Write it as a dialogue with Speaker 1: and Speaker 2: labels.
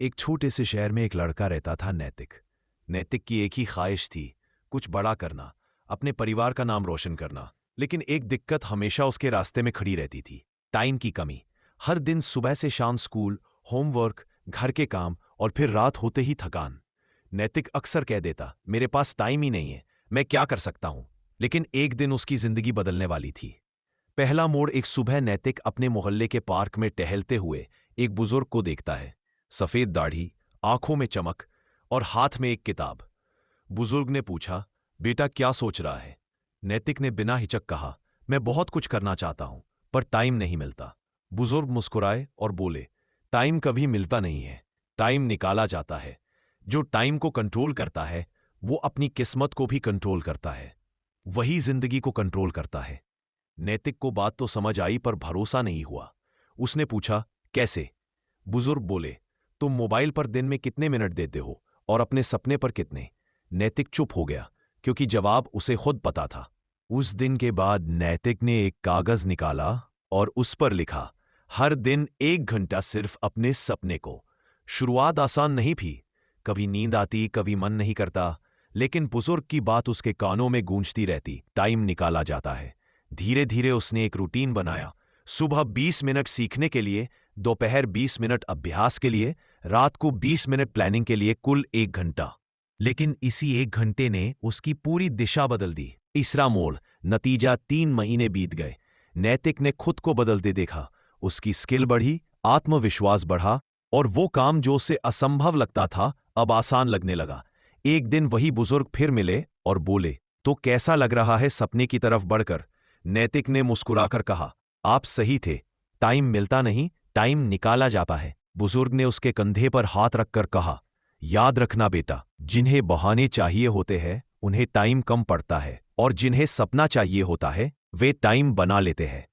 Speaker 1: एक छोटे से शहर में एक लड़का रहता था, नैतिक। नैतिक की एक ही ख्वाहिश थी, कुछ बड़ा करना, अपने परिवार का नाम रोशन करना। लेकिन एक दिक्कत हमेशा उसके रास्ते में खड़ी रहती थी, टाइम की कमी। हर दिन सुबह से शाम स्कूल, होमवर्क, घर के काम और फिर रात होते ही थकान। नैतिक अक्सर कह देता, मेरे पास टाइम ही नहीं है, मैं क्या कर सकता हूं। लेकिन एक दिन उसकी जिंदगी बदलने वाली थी। पहला मोड़, एक सुबह नैतिक अपने मोहल्ले के पार्क में टहलते हुए एक बुजुर्ग को देखता है। सफेद दाढ़ी, आंखों में चमक और हाथ में एक किताब। बुजुर्ग ने पूछा, बेटा क्या सोच रहा है? नैतिक ने बिना हिचक कहा, मैं बहुत कुछ करना चाहता हूं, पर टाइम नहीं मिलता। बुजुर्ग मुस्कुराए और बोले, टाइम कभी मिलता नहीं है, टाइम निकाला जाता है। जो टाइम को कंट्रोल करता है वो अपनी किस्मत को भी कंट्रोल करता है, वही जिंदगी को कंट्रोल करता है। नैतिक को बात तो समझ आई, पर भरोसा नहीं हुआ। उसने पूछा, कैसे? बुजुर्ग बोले, तुम मोबाइल पर दिन में कितने मिनट देते हो और अपने सपने पर कितने? नैतिक चुप हो गया, क्योंकि जवाब उसे खुद पता था। उस दिन के बाद नैतिक ने एक कागज निकाला और उस पर लिखा, हर दिन 1 घंटा सिर्फ अपने सपने को। शुरुआत आसान नहीं थी, कभी नींद आती, कभी मन नहीं करता, लेकिन बुजुर्ग की बात उसके कानों में गूंजती रहती, टाइम निकाला जाता है। धीरे धीरे उसने एक रूटीन बनाया, सुबह 20 मिनट सीखने के लिए, दोपहर 20 मिनट अभ्यास के लिए, रात को 20 मिनट प्लानिंग के लिए, कुल 1 घंटा। लेकिन इसी 1 घंटे ने उसकी पूरी दिशा बदल दी। तीसरा मोड़, नतीजा 3 महीने बीत गए। नैतिक ने खुद को बदलते देखा, उसकी स्किल बढ़ी, आत्मविश्वास बढ़ा और वो काम जो उसे असंभव लगता था अब आसान लगने लगा। एक दिन वही बुजुर्ग फिर मिले और बोले, तो कैसा लग रहा है सपने की तरफ बढ़कर? नैतिक ने मुस्कुराकर कहा, आप सही थे, टाइम मिलता नहीं, टाइम निकाला जाता है। बुजुर्ग ने उसके कंधे पर हाथ रखकर कहा, याद रखना बेटा, जिन्हें बहाने चाहिए होते हैं उन्हें टाइम कम पड़ता है, और जिन्हें सपना चाहिए होता है वे टाइम बना लेते हैं।